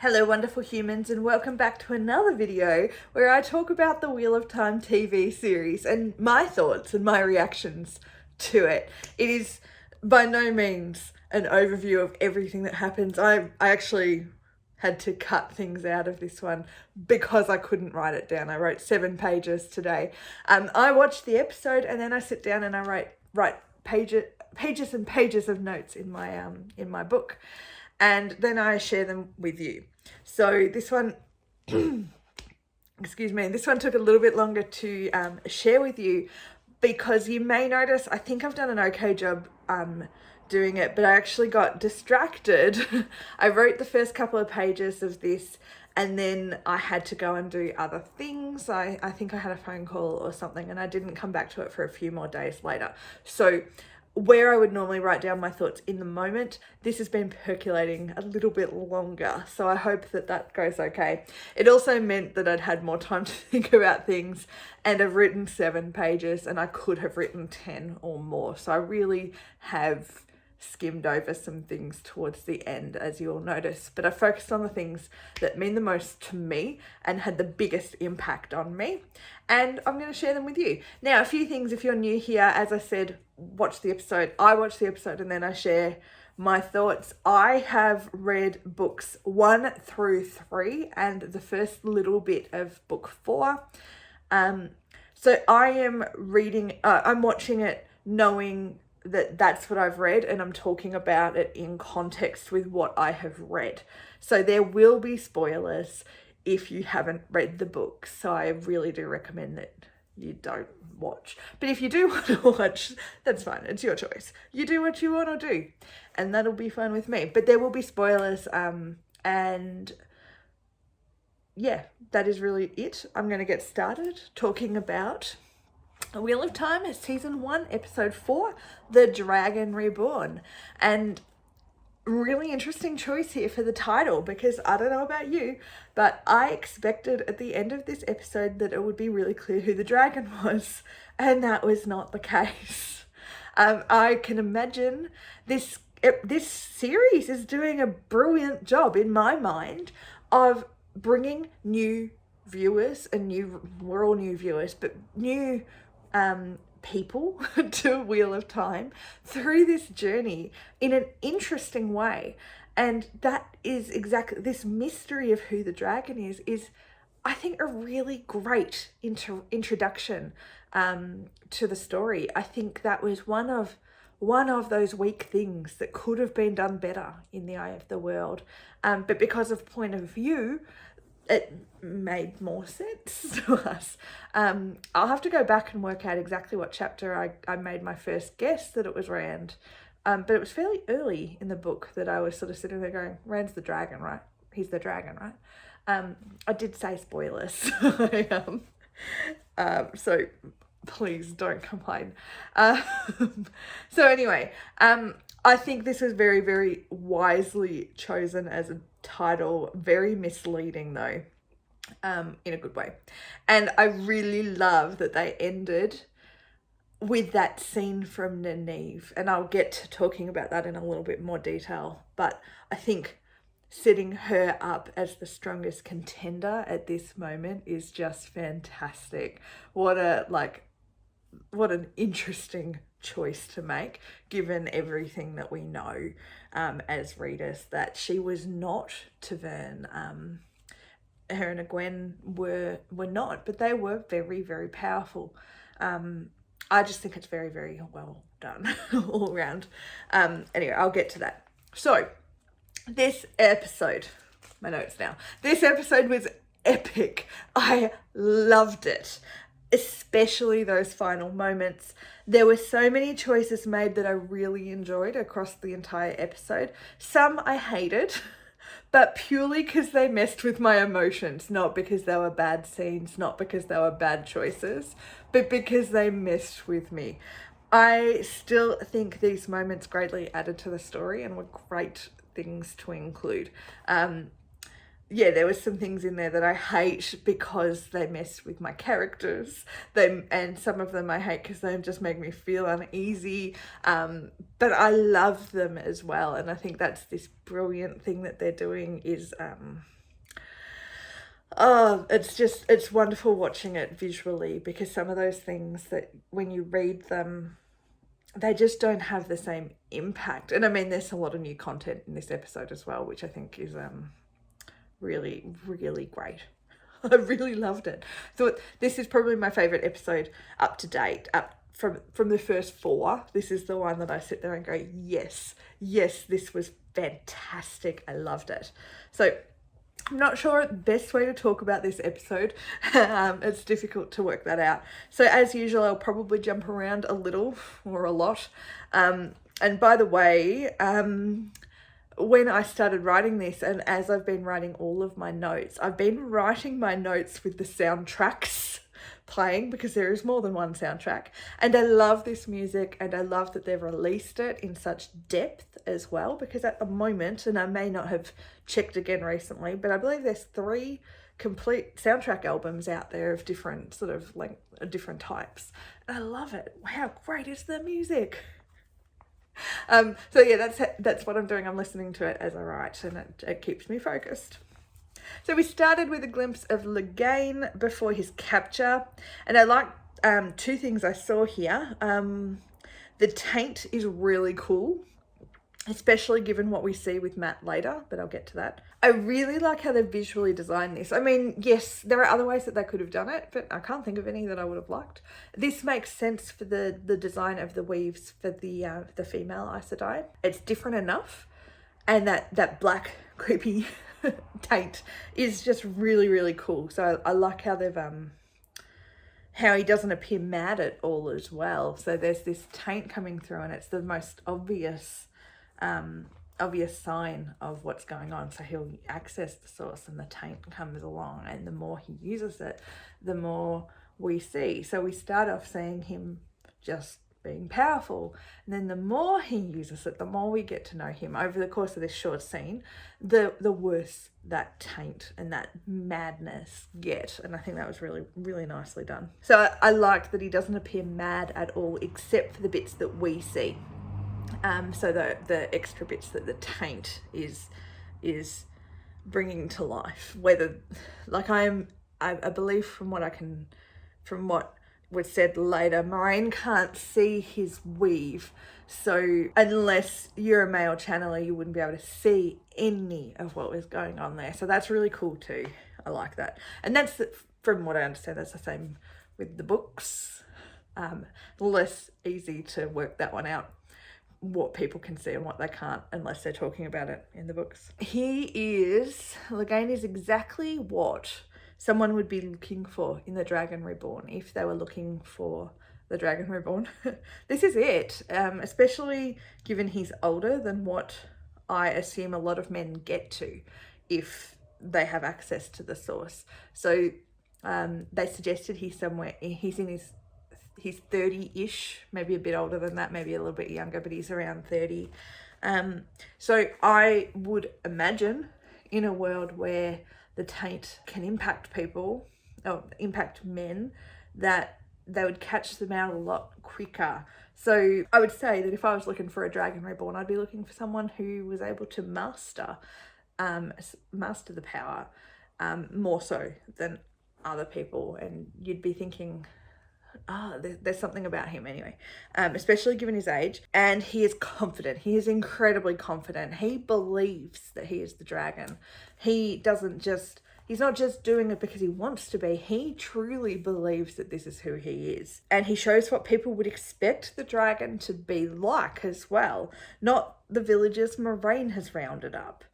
Hello wonderful humans, and welcome back to another video where I talk about the Wheel of Time TV series and my thoughts and my reactions to it. It is by no means an overview of everything that happens. I actually had to cut things out of this one because I couldn't write it down. I wrote 7 pages today. I watched the episode and then I sit down and I write pages and pages of notes in my book, and then I share them with you. So this one, excuse me, this one took a little bit longer to share with you because you may notice, I think I've done an okay job doing it, but I actually got distracted. I wrote the first couple of pages of this and then I had to go and do other things. I think I had a phone call or something and I didn't come back to it for a few more days later. So where I would normally write down my thoughts in the moment, this has been percolating a little bit longer. So I hope that that goes okay. It also meant that I'd had more time to think about things, and I've written 7 pages and I could have written 10 or more. So I really have skimmed over some things towards the end, as you'll notice, but I focused on the things that mean the most to me and had the biggest impact on me, and I'm going to share them with you. Now, a few things if you're new here. As I said, watch the episode. I watch the episode and then I share my thoughts. I have read books 1 through 3 and the first little bit of book 4. So I am I'm watching it knowing that that's what I've read, and I'm talking about it in context with what I have read. So there will be spoilers if you haven't read the book. So I really do recommend that you don't watch. But if you do want to watch, that's fine. It's your choice. You do what you want to do, and that'll be fine with me. But there will be spoilers, and yeah, that is really it. I'm going to get started talking about A Wheel of Time is Season 1, Episode 4, The Dragon Reborn. And really interesting choice here for the title, because I don't know about you, but I expected at the end of this episode that it would be really clear who the dragon was, and that was not the case. I can imagine this series is doing a brilliant job, in my mind, of bringing new viewers, and we're all new viewers, but new people to Wheel of Time through this journey in an interesting way. And that is exactly, this mystery of who the dragon is I think a really great introduction to the story. I think that was one of those weak things that could have been done better in the eye of the world, but because of point of view, it made more sense to us. I'll have to go back and work out exactly what chapter I made my first guess that it was Rand. But it was fairly early in the book that I was sort of sitting there going, Rand's the dragon, right? He's the dragon, right? I did say spoilers. So please don't complain. So anyway, I think this was very, very wisely chosen as a title. Very misleading though, in a good way. And I really love that they ended with that scene from Nynaeve, and I'll get to talking about that in a little bit more detail, but I think setting her up as the strongest contender at this moment is just fantastic. What an interesting choice to make, given everything that we know as readers, that she was not Tavern. Her and Egwene were not, but they were very, very powerful. I just think it's very, very well done all around. Anyway, I'll get to that. So this episode, my notes now, this episode was epic. I loved it, especially those final moments. There were so many choices made that I really enjoyed across the entire episode. Some I hated, but purely because they messed with my emotions, not because they were bad scenes, not because they were bad choices, but because they messed with me. I still think these moments greatly added to the story and were great things to include. yeah, there was some things in there that I hate because they mess with my characters. And some of them I hate because they just make me feel uneasy. But I love them as well, and I think that's this brilliant thing that they're doing is it's wonderful watching it visually, because some of those things that when you read them, they just don't have the same impact. And I mean, there's a lot of new content in this episode as well, which I think is really, really great. I really loved it. Thought this is probably my favorite episode up to date. Up from the first 4, this is the one that I sit there and go, yes, this was fantastic. I loved it. So I'm not sure the best way to talk about this episode. It's difficult to work that out. So as usual, I'll probably jump around a little or a lot. And by the way, when I started writing this, and as I've been writing all of my notes, I've been writing my notes with the soundtracks playing, because there is more than one soundtrack. And I love this music, and I love that they've released it in such depth as well, because at the moment, and I may not have checked again recently, but I believe there's 3 complete soundtrack albums out there of different sort of like different types. And I love it. How great is the music? So yeah, that's what I'm doing. I'm listening to it as I write, and it keeps me focused. So we started with a glimpse of Lagaine before his capture, and I like 2 things I saw here. The taint is really cool, especially given what we see with Matt later, but I'll get to that. I really like how they visually designed this. I mean, yes, there are other ways that they could have done it, but I can't think of any that I would have liked. This makes sense for the design of the weaves for the female Aes Sedai. It's different enough, and that black creepy taint is just really, really cool. So I like how they've how he doesn't appear mad at all as well. So there's this taint coming through, and it's the most obvious sign of what's going on. So he'll access the source, and the taint comes along, and the more he uses it, the more we see. So we start off seeing him just being powerful, and then the more he uses it, the more we get to know him over the course of this short scene, the worse that taint and that madness get. And I think that was really, really nicely done. So I like that he doesn't appear mad at all, except for the bits that we see. So the extra bits that the taint is bringing to life, whether like I believe from what was said later, Moraine can't see his weave, so unless you're a male channeler, you wouldn't be able to see any of what was going on there. So that's really cool too. I like that. And that's from what I understand, that's the same with the books. Less easy to work that one out, what people can see and what they can't, unless they're talking about it in the books. Lagaine is exactly what someone would be looking for in the Dragon Reborn if they were looking for the Dragon Reborn. This is it, especially given he's older than what I assume a lot of men get to if they have access to the source. So they suggested he's in he's 30-ish, maybe a bit older than that, maybe a little bit younger, but he's around 30. So I would imagine in a world where the taint can impact people, or impact men, that they would catch them out a lot quicker. So I would say that if I was looking for a Dragon Reborn, I'd be looking for someone who was able to master the power more so than other people. And you'd be thinking, there's something about him anyway, especially given his age. And he is confident. He is incredibly confident. He believes that he is the dragon. He's not just doing it because he wants to be. He truly believes that this is who he is. And he shows what people would expect the dragon to be like as well, not the villagers Moraine has rounded up.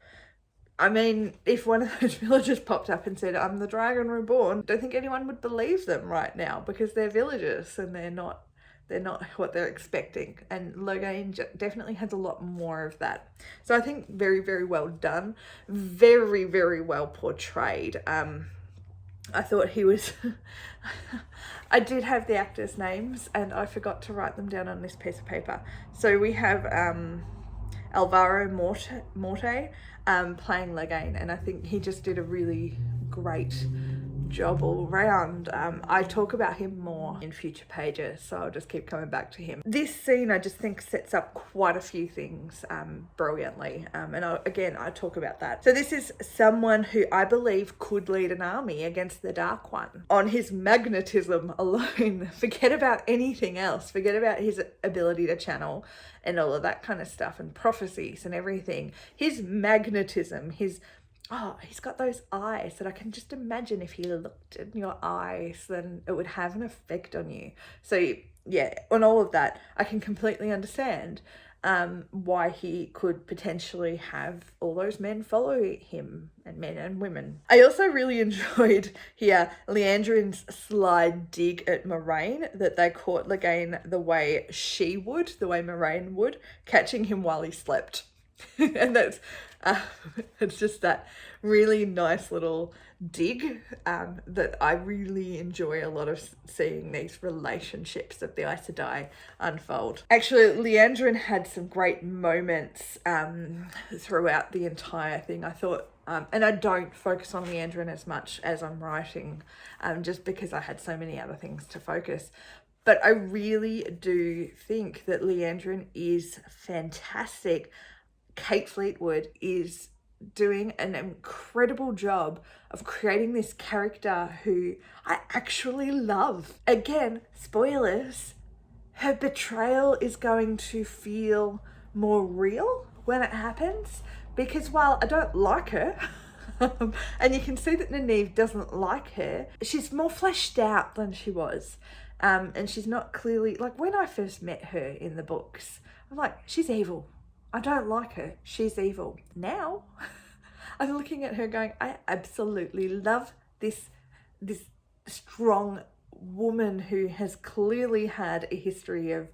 I mean, if one of those villagers popped up and said, "I'm the Dragon Reborn," I don't think anyone would believe them right now, because they're villagers and they're not what they're expecting. And Lagaine definitely has a lot more of that. So I think very, very well done. Very, very well portrayed. I thought he was... I did have the actors' names and I forgot to write them down on this piece of paper. So we have Alvaro Morte, playing Legane, and I think he just did a really great job all round. I talk about him more in future pages, so I'll just keep coming back to him. This scene I just think sets up quite a few things brilliantly, and I talk about that. So this is someone who I believe could lead an army against the Dark One on his magnetism alone. Forget about anything else, forget about his ability to channel and all of that kind of stuff and prophecies and everything. His magnetism, he's got those eyes that I can just imagine if he looked in your eyes, then it would have an effect on you. So yeah, on all of that, I can completely understand why he could potentially have all those men follow him, and men and women. I also really enjoyed here Leandrin's sly dig at Moraine, that they caught Legane the way Moraine would, catching him while he slept. And that's it's just that really nice little dig that I really enjoy a lot of seeing these relationships of the Aes Sedai unfold. Actually, Leandrin had some great moments throughout the entire thing. I thought, and I don't focus on Leandrin as much as I'm writing, just because I had so many other things to focus. But I really do think that Leandrin is fantastic. Kate Fleetwood is doing an incredible job of creating this character who I actually love. Again, spoilers, her betrayal is going to feel more real when it happens, because while I don't like her, and you can see that Nynaeve doesn't like her, she's more fleshed out than she was. And she's not clearly, like when I first met her in the books, I'm like, she's evil. I don't like her. She's evil. Now, I'm looking at her going, I absolutely love this strong woman who has clearly had a history of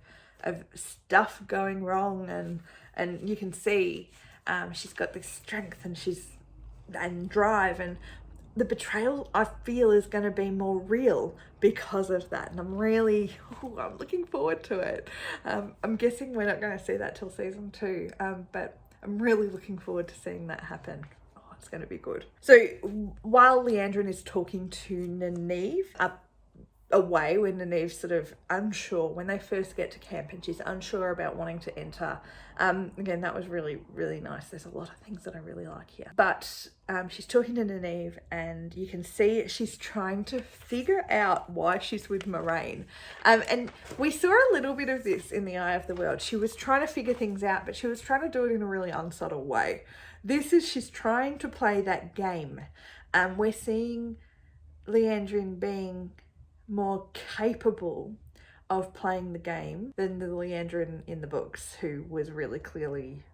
stuff going wrong, and you can see she's got this strength and drive, and the betrayal I feel is going to be more real because of that, and I'm looking forward to it. I'm guessing we're not going to see that till season 2, but I'm really looking forward to seeing that happen. Oh, it's going to be good. So while Leandrin is talking to Nynaeve away, when Nynaeve's sort of unsure, when they first get to camp and she's unsure about wanting to enter, again, that was really, really nice. There's a lot of things that I really like here. But she's talking to Nynaeve, and you can see she's trying to figure out why she's with Moraine. And we saw a little bit of this in The Eye of the World. She was trying to figure things out, but she was trying to do it in a really unsubtle way. She's trying to play that game. We're seeing Leandrin being more capable of playing the game than the Leandrin in the books, who was really clearly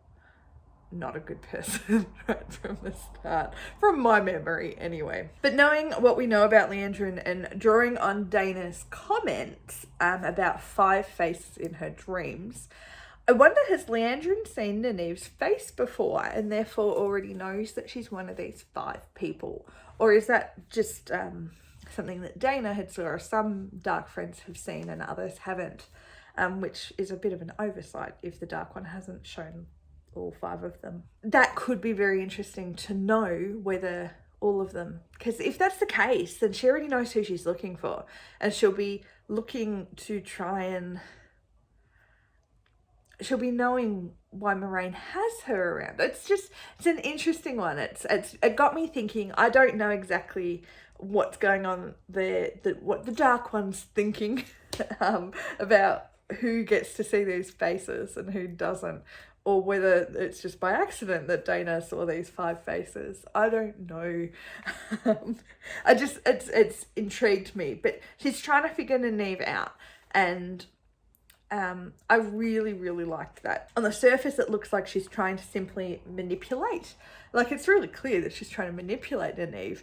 not a good person right from the start, from my memory anyway. But knowing what we know about Leandrin and drawing on Dana's comments about 5 faces in her dreams, I wonder, has Leandrin seen Nynaeve's face before and therefore already knows that she's one of these 5 people? Or is that just something that Dana had saw, or some Dark Friends have seen and others haven't, which is a bit of an oversight if the Dark One hasn't shown all 5 of them. That could be very interesting to know whether all of them, because if that's the case, then she already knows who she's looking for, and she'll be looking to try and she'll be knowing why Moraine has her around. It's an interesting one. It got me thinking. I don't know exactly what's going on there, what the Dark One's thinking about who gets to see these faces and who doesn't, or whether it's just by accident that Dana saw these 5 faces. I don't know. It's intrigued me, but she's trying to figure Nynaeve out, and I really, really liked that. On the surface, it looks like she's trying to simply manipulate. Like, it's really clear that she's trying to manipulate Nynaeve,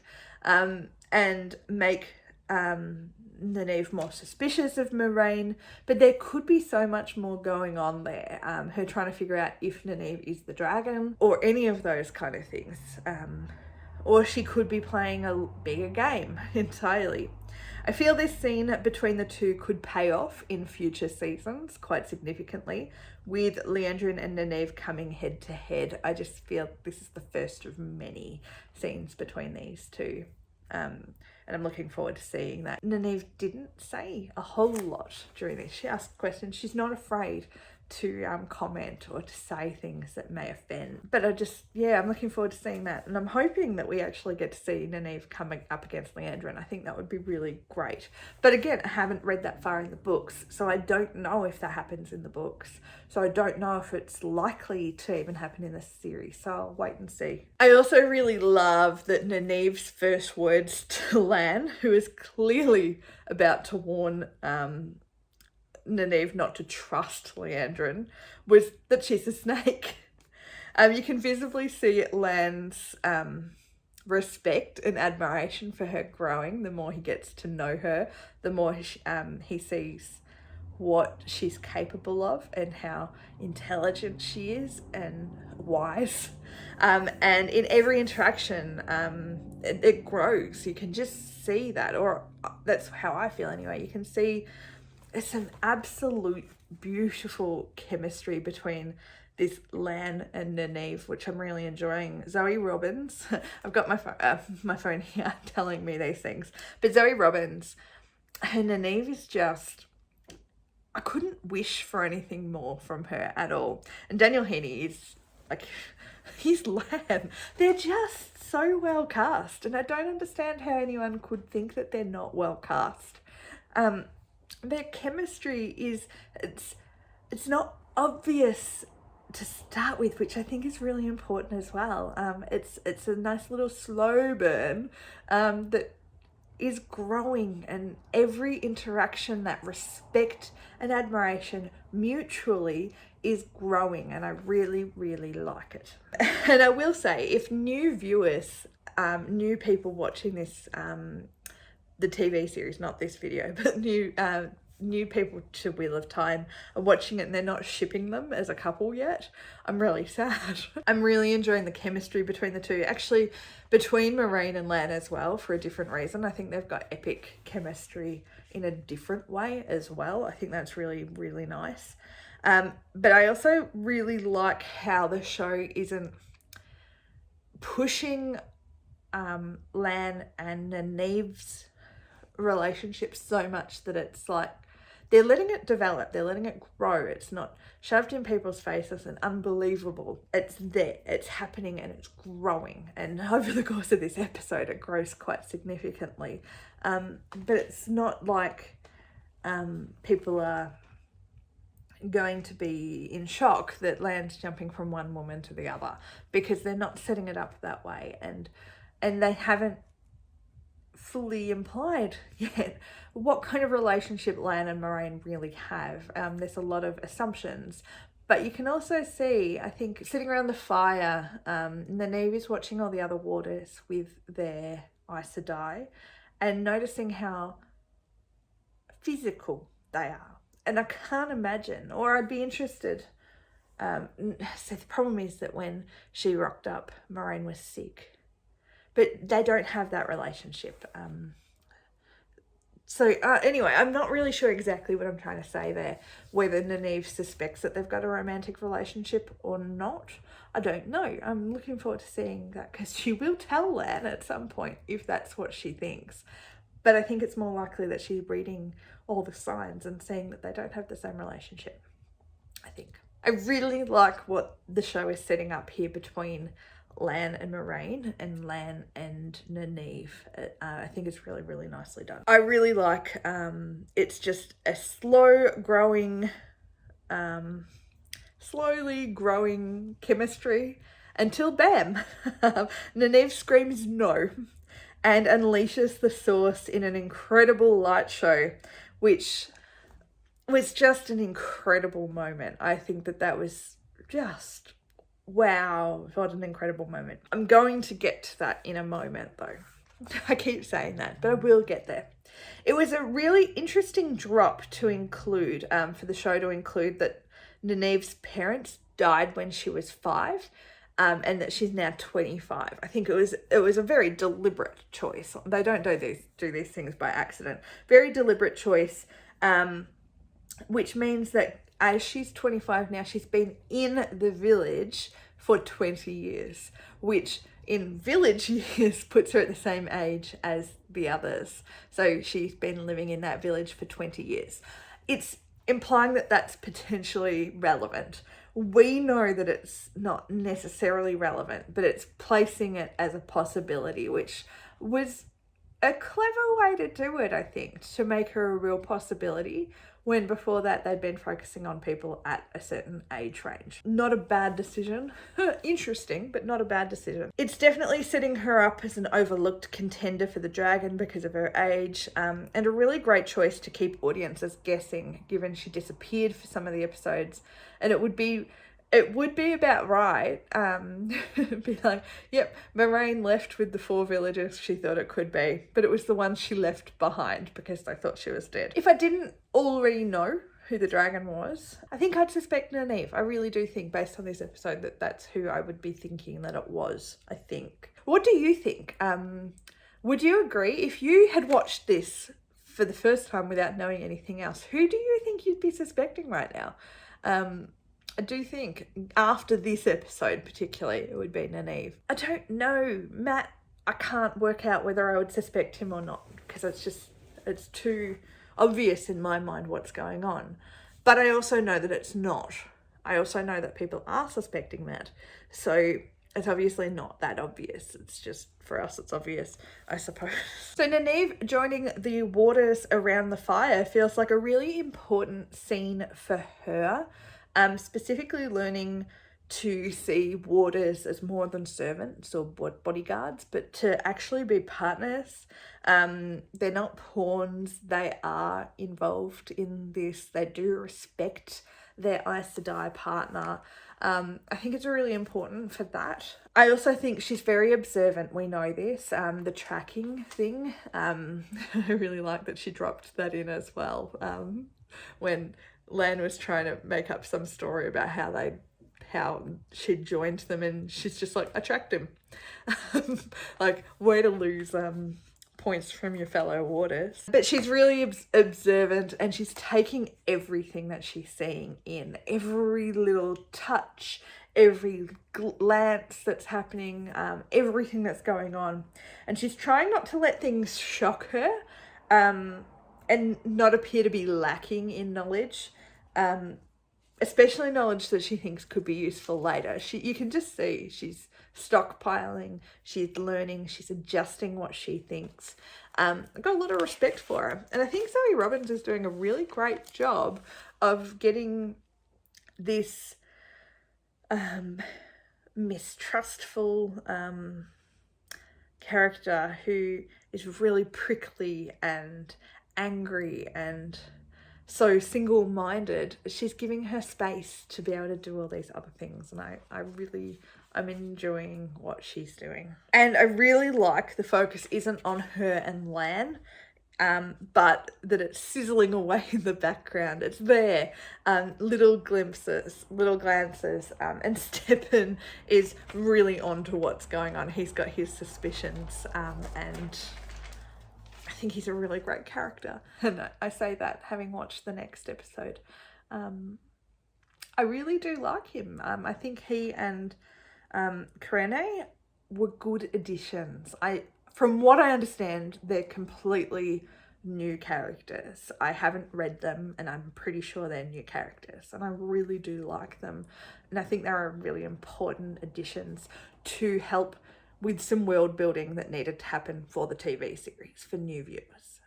and make Nynaeve more suspicious of Moraine, but there could be so much more going on there. Her trying to figure out if Nynaeve is the dragon, or any of those kind of things. or she could be playing a bigger game entirely. I feel this scene between the two could pay off in future seasons quite significantly, with Leandrin and Nynaeve coming head to head. I just feel this is the first of many scenes between these two. And I'm looking forward to seeing that. Nynaeve didn't say a whole lot during this. She asked questions. She's not afraid to comment or to say things that may offend. But I'm looking forward to seeing that. And I'm hoping that we actually get to see Nynaeve coming up against Leandrin. I think that would be really great. But again, I haven't read that far in the books, so I don't know if that happens in the books. So I don't know if it's likely to even happen in the series. So I'll wait and see. I also really love that Nynaeve's first words to Lan, who is clearly about to warn Nynaeve not to trust Leandrin, was that she's a snake. You can visibly see Lan's respect and admiration for her growing. The more he gets to know her, the more he sees what she's capable of and how intelligent she is and wise. And in every interaction, it grows. You can just see that, or that's how I feel anyway. You can see it's an absolute beautiful chemistry between this Lan and Nynaeve, which I'm really enjoying. Zoe Robbins, I've got my phone here telling me these things, but Zoe Robbins and Nynaeve is just, I couldn't wish for anything more from her at all. And Daniel Heaney is like, he's Lan. They're just so well cast, and I don't understand how anyone could think that they're not well cast. Their chemistry is, it's not obvious to start with, which I think is really important as well. It's a nice little slow burn that is growing, and every interaction, that respect and admiration mutually is growing, and I really, really like it. And I will say, if new viewers, new people watching this, the TV series, not this video, but new people to Wheel of Time are watching it and they're not shipping them as a couple yet, I'm really sad. I'm really enjoying the chemistry between the two, actually between Moiraine and Lan as well, for a different reason. I think they've got epic chemistry in a different way as well. I think that's really, really nice. But I also really like how the show isn't pushing Lan and Nynaeve's relationship so much that it's like they're letting it develop, they're letting it grow. It's not shoved in people's faces and unbelievable. It's there, it's happening, and it's growing. And over the course of this episode, it grows quite significantly. But it's not like people are going to be in shock that Lan's jumping from one woman to the other, because they're not setting it up that way, and they haven't fully implied yet what kind of relationship Lan and Moiraine really have. There's a lot of assumptions, but you can also see, I think, sitting around the fire, Nynaeve is watching all the other warders with their Aes Sedai and noticing how physical they are. And I can't imagine, or I'd be interested. So the problem is that when she rocked up, Moiraine was sick. But they don't have that relationship. Anyway, I'm not really sure exactly what I'm trying to say there. Whether Nynaeve suspects that they've got a romantic relationship or not, I don't know. I'm looking forward to seeing that, because she will tell Lan at some point if that's what she thinks. But I think it's more likely that she's reading all the signs and seeing that they don't have the same relationship, I think. I really like what the show is setting up here between Lan and Moiraine and Lan and Nynaeve. I think it's really, really nicely done. I really like, it's just a slowly growing chemistry until bam, Nynaeve screams no and unleashes the Source in an incredible light show, which was just an incredible moment. I think that was just, wow, what an incredible moment. I'm going to get to that in a moment though. I keep saying that, but I will get there. It was a really interesting drop to include, for the show to include that Nynaeve's parents died when she was 5. and that she's now 25. I think it was a very deliberate choice. They don't do these things by accident. Very deliberate choice, which means that as she's 25 now, she's been in the village for 20 years, which in village years puts her at the same age as the others. So she's been living in that village for 20 years. It's implying that that's potentially relevant. We know that it's not necessarily relevant, but it's placing it as a possibility, which was a clever way to do it, I think, to make her a real possibility, when before that they'd been focusing on people at a certain age range. Not a bad decision. Interesting, but not a bad decision. It's definitely setting her up as an overlooked contender for the dragon because of her age, and a really great choice to keep audiences guessing, given she disappeared for some of the episodes. And it would be about right. Be like, yep, Moraine left with the 4 villagers she thought it could be, but it was the ones she left behind because they thought she was dead. If I didn't already know who the dragon was, I think I'd suspect Nynaeve. I really do think, based on this episode, that that's who I would be thinking that it was, I think. What do you think? Would you agree? If you had watched this for the first time without knowing anything else, who do you think you'd be suspecting right now? I do think after this episode particularly, it would be Nynaeve. I don't know, Matt, I can't work out whether I would suspect him or not, because it's too obvious in my mind what's going on. But I also know that it's not. I also know that people are suspecting Matt. So it's obviously not that obvious. It's just, for us, it's obvious, I suppose. So Nynaeve joining the warders around the fire feels like a really important scene for her. Specifically learning to see warders as more than servants or bodyguards, but to actually be partners. They're not pawns. They are involved in this. They do respect their Aes Sedai partner. I think it's really important for that. I also think she's very observant. We know this. The tracking thing. I really like that she dropped that in as well. When Lan was trying to make up some story about how she'd joined them, and she's just like, I tracked him. Like, way to lose points from your fellow warders. But she's really observant, and she's taking everything that she's seeing in. Every little touch, every glance that's happening, everything that's going on. And she's trying not to let things shock her, and not appear to be lacking in knowledge, especially knowledge that she thinks could be useful later. You can just see she's stockpiling, she's learning, she's adjusting what she thinks. I've got a lot of respect for her. And I think Zoe Robbins is doing a really great job of getting this mistrustful character who is really prickly and angry and so single-minded. She's giving her space to be able to do all these other things, and I'm enjoying what she's doing. And I really like the focus isn't on her and Lan, but that it's sizzling away in the background. It's there, little glimpses, little glances, and Stepan is really on to what's going on. He's got his suspicions, and I think he's a really great character. And I say that having watched the next episode. I really do like him. I think he and Karene were good additions. From what I understand, they're completely new characters. I haven't read them, and I'm pretty sure they're new characters, and I really do like them. And I think they're really important additions to help with some world building that needed to happen for the TV series for new viewers,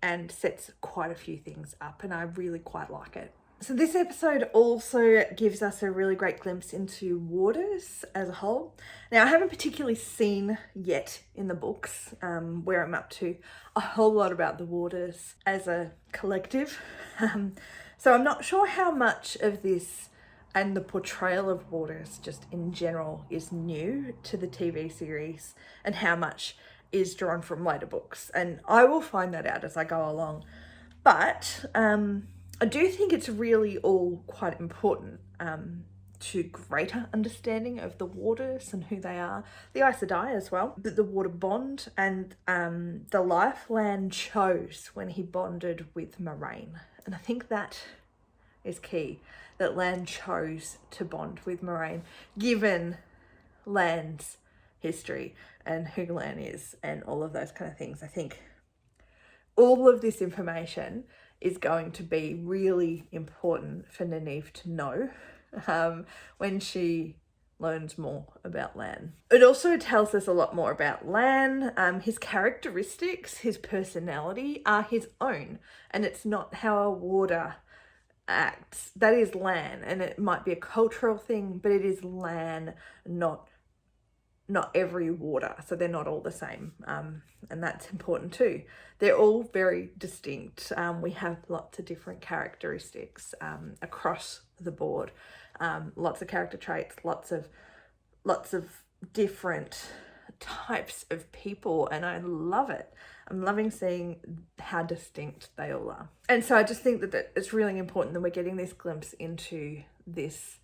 and sets quite a few things up, and I really quite like it. So this episode also gives us a really great glimpse into warders as a whole. Now, I haven't particularly seen yet in the books where I'm up to a whole lot about the warders as a collective. So I'm not sure how much of this and the portrayal of warders just in general is new to the TV series, and how much is drawn from later books. And I will find that out as I go along. But I do think it's really all quite important to greater understanding of the waters and who they are. The Aes Sedai as well, the water bond, and the life Lan chose when he bonded with Moraine. And I think that is key, that Lan chose to bond with Moraine, given Lan's history and who Lan is and all of those kind of things. I think all of this information is going to be really important for Nynaeve to know when she learns more about Lan. It also tells us a lot more about Lan. His characteristics, his personality are his own, and it's not how a warder acts. That is Lan, and it might be a cultural thing, but it is Lan, not every warder, so they're not all the same, and that's important too. They're all very distinct. We have lots of different characteristics across the board, lots of character traits, lots of different types of people, and I love it. I'm loving seeing how distinct they all are. And so I just think that it's really important that we're getting this glimpse into this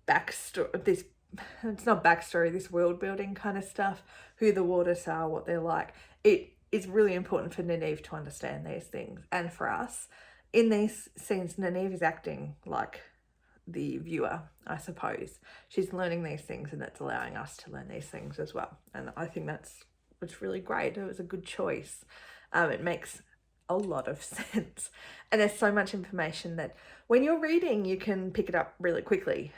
backstory, it's not backstory, this world building kind of stuff, who the Warders are, what they're like. It is really important for Nynaeve to understand these things, and for us. In these scenes, Nynaeve is acting like the viewer, I suppose. She's learning these things, and it's allowing us to learn these things as well. And I think it's really great. It was a good choice. It makes a lot of sense. And there's so much information that when you're reading, you can pick it up really quickly.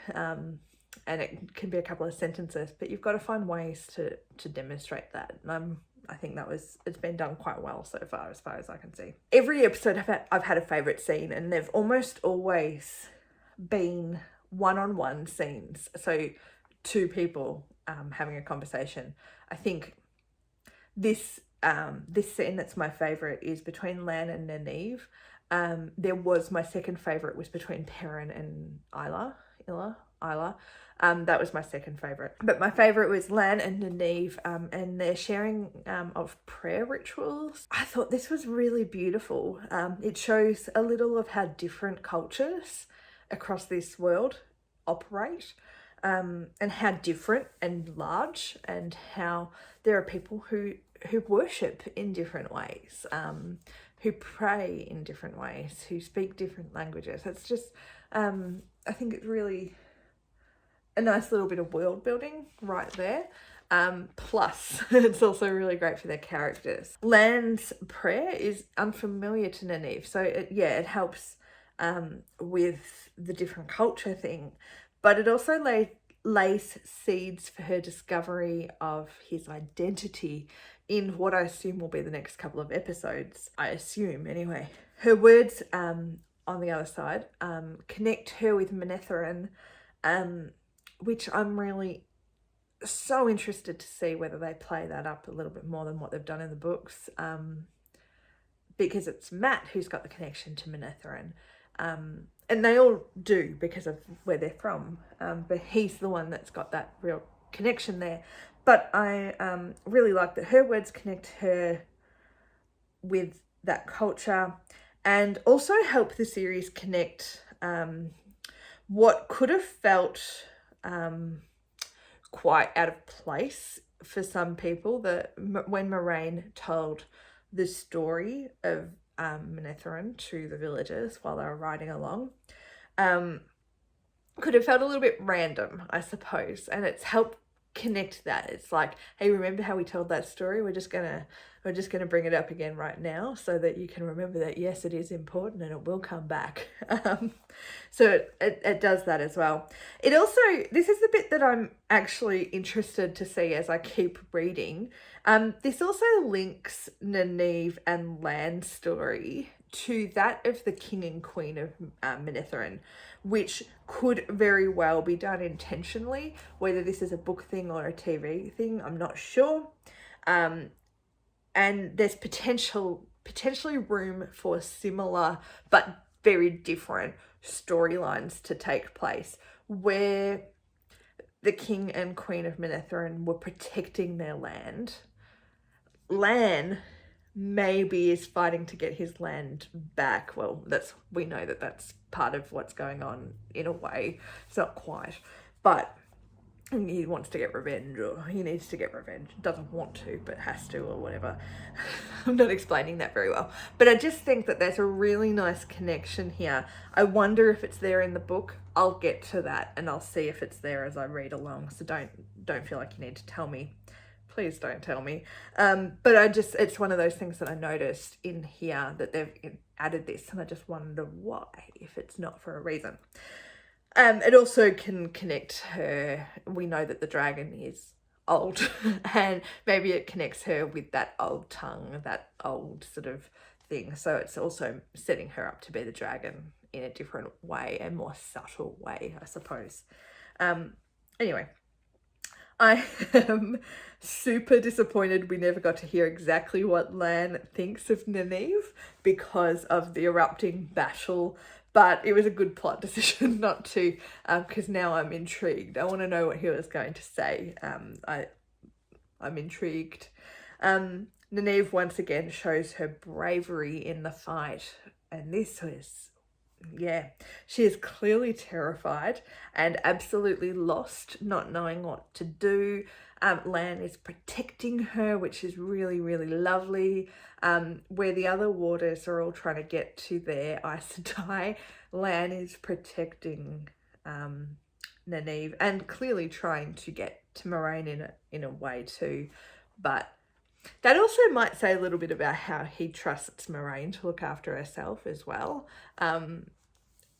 And it can be a couple of sentences, but you've got to find ways to demonstrate that. And I think it's been done quite well so far as I can see. Every episode I've had a favourite scene, and they've almost always been one-on-one scenes. So two people having a conversation. I think this scene that's my favourite is between Lan and Nynaeve. My second favourite was between Perrin and Isla. That was my second favourite. But my favourite was Lan and Nynaeve, and their sharing of prayer rituals. I thought this was really beautiful. It shows a little of how different cultures across this world operate, and how different and large, and how there are people who worship in different ways, who pray in different ways, who speak different languages. It's just, I think it's really a nice little bit of world building right there. Plus, it's also really great for their characters. Lan's prayer is unfamiliar to Nynaeve, so it helps with the different culture thing, but it also lays seeds for her discovery of his identity in what I assume will be the next couple of episodes. I assume, anyway. Her words on the other side connect her with Manetheren, which I'm really so interested to see whether they play that up a little bit more than what they've done in the books, because it's Mat who's got the connection to Manetheren, and they all do because of where they're from, but he's the one that's got that real connection there. But I really like that her words connect her with that culture, and also help the series connect what could have felt quite out of place for some people, that when Moraine told the story of Manetheren to the villagers while they were riding along, could have felt a little bit random, I suppose, and it's helped connect that. It's like, hey, remember how we told that story? We're just gonna bring it up again right now so that you can remember that, yes, it is important and it will come back. So it does that as well. It also, this is the bit that I'm actually interested to see as I keep reading. This also links Nynaeve and Lan's story to that of the King and Queen of Manetheren, which could very well be done intentionally. Whether this is a book thing or a TV thing, I'm not sure. And there's potentially room for similar but very different storylines to take place, where the King and Queen of Manetheren were protecting their land. Lan maybe is fighting to get his land back. Well, we know that that's part of what's going on in a way. It's not quite, but he wants to get revenge, or he needs to get revenge. Doesn't want to, but has to, or whatever. I'm not explaining that very well. But I just think that there's a really nice connection here. I wonder if it's there in the book. I'll get to that and I'll see if it's there as I read along. So don't feel like you need to tell me. Please don't tell me. But it's one of those things that I noticed in here, that they've added this, and I just wonder why, if it's not for a reason. It also can connect her. We know that the dragon is old, and maybe it connects her with that old tongue, that old sort of thing. So it's also setting her up to be the dragon in a different way, a more subtle way, I suppose. Anyway, I am super disappointed we never got to hear exactly what Lan thinks of Nynaeve because of the erupting battle. But it was a good plot decision not to, because now I'm intrigued. I want to know what he was going to say. I'm intrigued. Nynaeve once again shows her bravery in the fight. And this was, she is clearly terrified and absolutely lost, not knowing what to do. Lan is protecting her, which is really, really lovely. Where the other waters are all trying to get to their Aes Sedai, Lan is protecting Nynaeve, and clearly trying to get to Moraine in a way too. But that also might say a little bit about how he trusts Moraine to look after herself as well.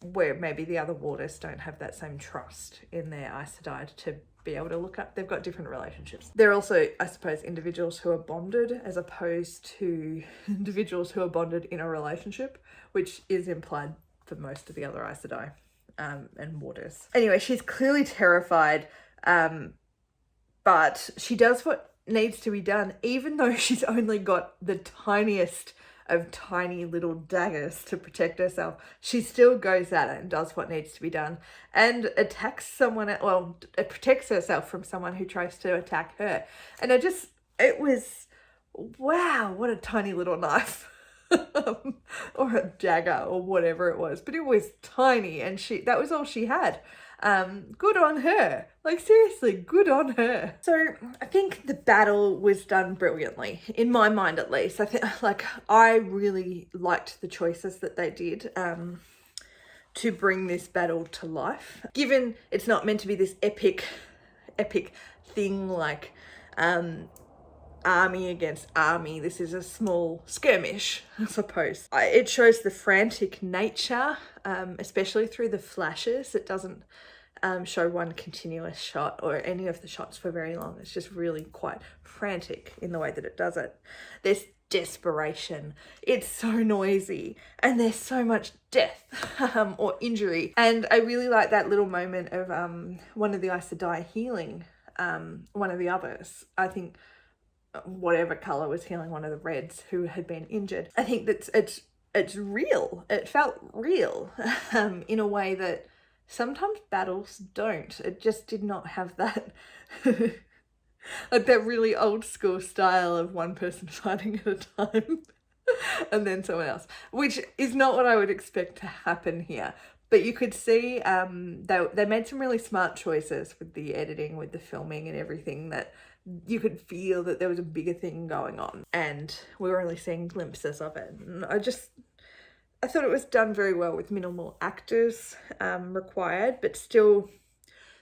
Where maybe the other waters don't have that same trust in their Aes Sedai to be able to look up. They've got different relationships. They're also, I suppose, individuals who are bonded as opposed to individuals who are bonded in a relationship, which is implied for most of the other Aes Sedai and waters. Anyway, she's clearly terrified, but she does what needs to be done, even though she's only got the tiniest of tiny little daggers to protect herself. She still goes at it and does what needs to be done, and attacks someone, it protects herself from someone who tries to attack her. And it was, wow, what a tiny little knife. Or a dagger or whatever it was, but it was tiny, and that was all she had. Good on her. Like, seriously, good on her. So I think the battle was done brilliantly, in my mind at least. I really liked the choices that they did to bring this battle to life. Given it's not meant to be this epic thing like army against army, this is a small skirmish, I suppose. It shows the frantic nature, especially through the flashes. It doesn't show one continuous shot or any of the shots for very long. It's just really quite frantic in the way that it does it. There's desperation. It's so noisy, and there's so much death or injury. And I really like that little moment of one of the Aes Sedai healing one of the others. I think whatever color was healing one of the reds who had been injured. I think that it's real. It felt real in a way that sometimes battles don't. It just did not have that like that really old school style of one person fighting at a time and then someone else, which is not what I would expect to happen here. But you could see they made some really smart choices with the editing, with the filming and everything, that you could feel that there was a bigger thing going on, and we were only seeing glimpses of it. And I thought it was done very well with minimal actors required, but still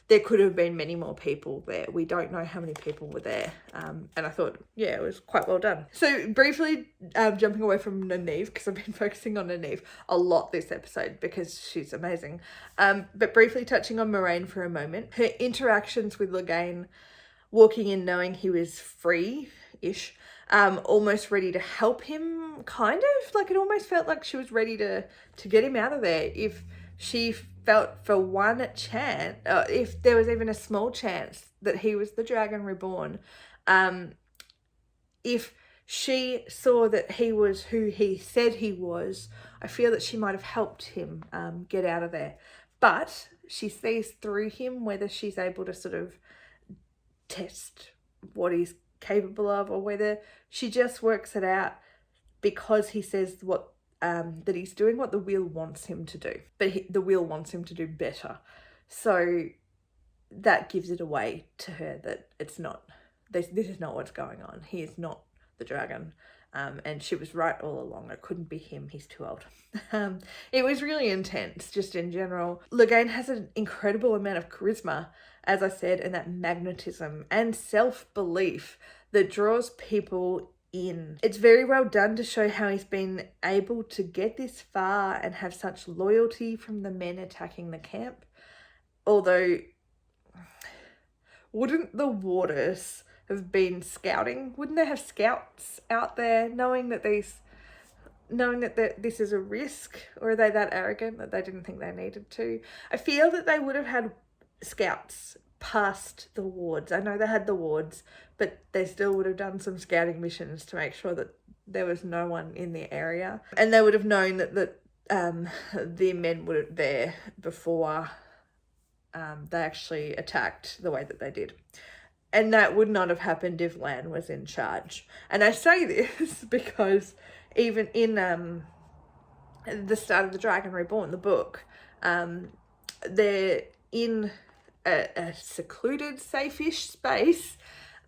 there could have been many more people there. We don't know how many people were there. And I thought, it was quite well done. So briefly jumping away from Nynaeve, because I've been focusing on Nynaeve a lot this episode because she's amazing. But briefly touching on Moraine for a moment. Her interactions with Loghain, walking in knowing he was free-ish, almost ready to help him, kind of. Like, it almost felt like she was ready to get him out of there if she felt for one chance, if there was even a small chance that he was the Dragon Reborn. If she saw that he was who he said he was, I feel that she might have helped him get out of there. But she sees through him, whether she's able to sort of test what he's capable of, or whether she just works it out because he says that he's doing what the wheel wants him to do, but the wheel wants him to do better. So that gives it away to her that it's not, this is not what's going on. He is not the dragon. And she was right all along. It couldn't be him. He's too old. It was really intense, just in general. Clegane has an incredible amount of charisma, as I said, and that magnetism and self-belief that draws people in. It's very well done to show how he's been able to get this far and have such loyalty from the men attacking the camp. Although, wouldn't the Waters have been scouting? Wouldn't they have scouts out there knowing that this is a risk? Or are they that arrogant that they didn't think they needed to? I feel that they would have had scouts past the wards. I know they had the wards, but they still would have done some scouting missions to make sure that there was no one in the area. And they would have known that the men were there before they actually attacked the way that they did. And that would not have happened if Lan was in charge. And I say this because even in the start of The Dragon Reborn, the book, they're in a secluded, safe-ish space.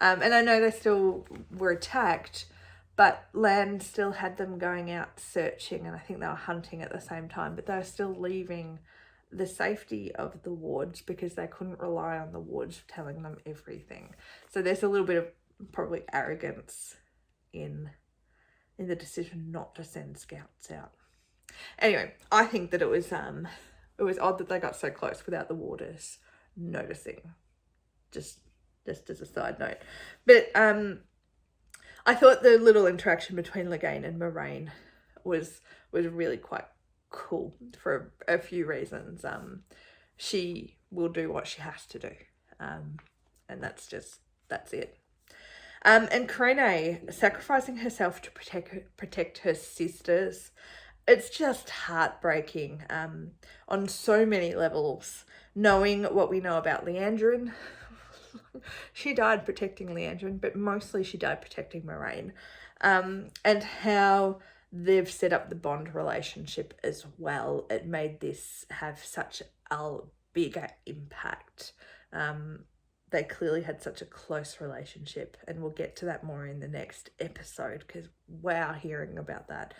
And I know they still were attacked, but Lan still had them going out searching, and I think they were hunting at the same time, but they were still leaving the safety of the wards because they couldn't rely on the wards telling them everything. So there's a little bit of probably arrogance in the decision not to send scouts out. Anyway, I think that it was odd that they got so close without the Waters noticing. Just as a side note. But I thought the little interaction between Clegane and Moiraine was really quite cool for a few reasons. She will do what she has to do, and that's it. And Crenay sacrificing herself to protect her sisters, it's just heartbreaking on so many levels. Knowing what we know about Liandrin, she died protecting Liandrin, but mostly she died protecting Moiraine, and how they've set up the bond relationship as well. It made this have such a bigger impact. They clearly had such a close relationship, and we'll get to that more in the next episode because wow, hearing about that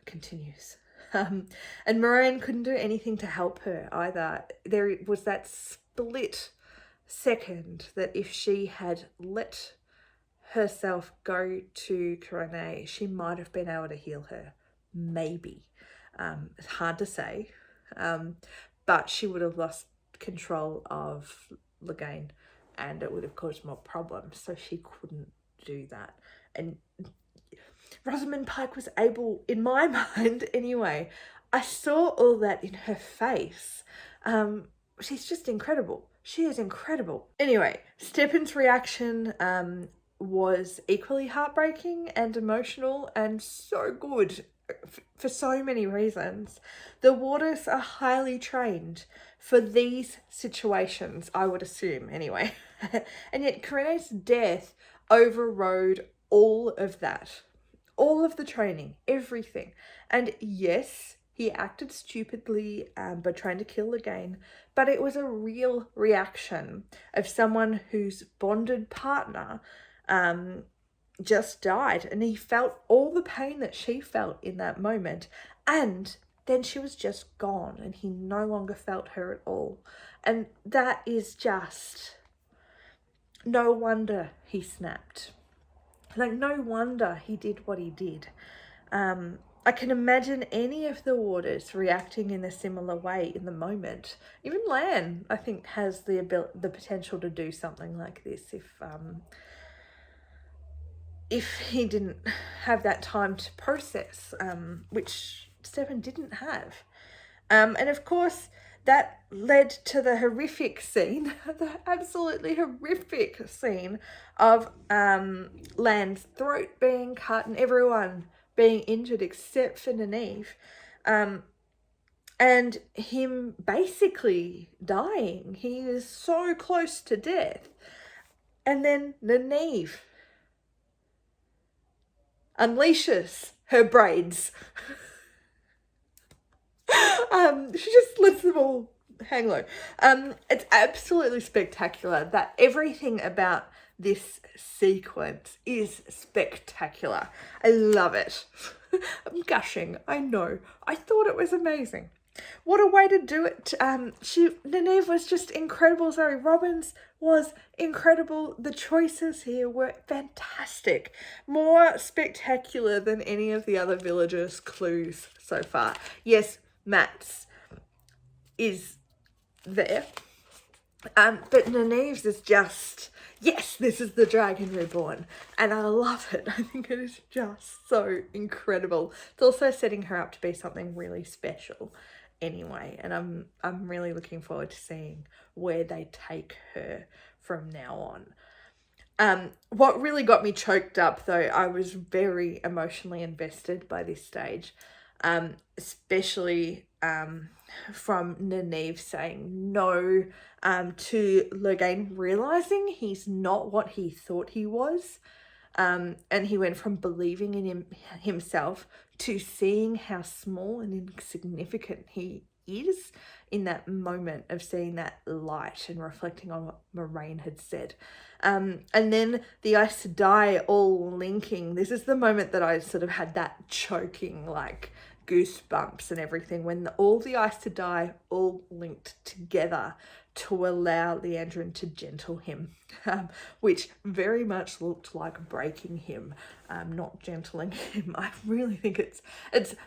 continues. And Moiraine couldn't do anything to help her either. There was that split second that if she had let herself go to Crenay, she might have been able to heal her. Maybe. It's hard to say. But she would have lost control of Clegane and it would have caused more problems. So she couldn't do that. And Rosamund Pike was able, in my mind anyway, I saw all that in her face. She's just incredible. She is incredible. Anyway, Stephen's reaction was equally heartbreaking and emotional and so good for so many reasons. The Waters are highly trained for these situations, I would assume anyway. And yet Crenay's death overrode all of that. All of the training, everything. And yes, he acted stupidly by trying to kill Clegane, but it was a real reaction of someone whose bonded partner just died, and he felt all the pain that she felt in that moment, and then she was just gone and he no longer felt her at all. And that is just, no wonder he snapped. Like, no wonder he did what he did. I can imagine any of the Waters reacting in a similar way in the moment. Even Lan, I think, has the potential to do something like this if he didn't have that time to process, which Stephen didn't have. And of course, that led to the horrific scene, the absolutely horrific scene of Lan's throat being cut and everyone being injured except for Nynaeve. And him basically dying. He is so close to death. And then Nynaeve unleashes her braids. She just lets them all hang low. It's absolutely spectacular. That everything about this sequence is spectacular. I love it. I'm gushing. I know. I thought it was amazing. What a way to do it. Nynaeve was just incredible. Zoe Robbins was incredible. The choices here were fantastic. More spectacular than any of the other villagers' clues so far. Yes, Matt's is there. But Nynaeve's is just, yes, this is the dragon reborn. And I love it. I think it is just so incredible. It's also setting her up to be something really special anyway. And I'm really looking forward to seeing where they take her from now on. What really got me choked up, though, I was very emotionally invested by this stage, especially from Nynaeve saying no to Loghain realizing he's not what he thought he was. And he went from believing in himself to seeing how small and insignificant he is in that moment of seeing that light and reflecting on what Moraine had said. And then the Aes Sedai all linking. This is the moment that I sort of had that choking, like, goosebumps and everything, when all the Aes Sedai all linked together to allow Liandrin to gentle him, which very much looked like breaking him, not gentling him. I really think it's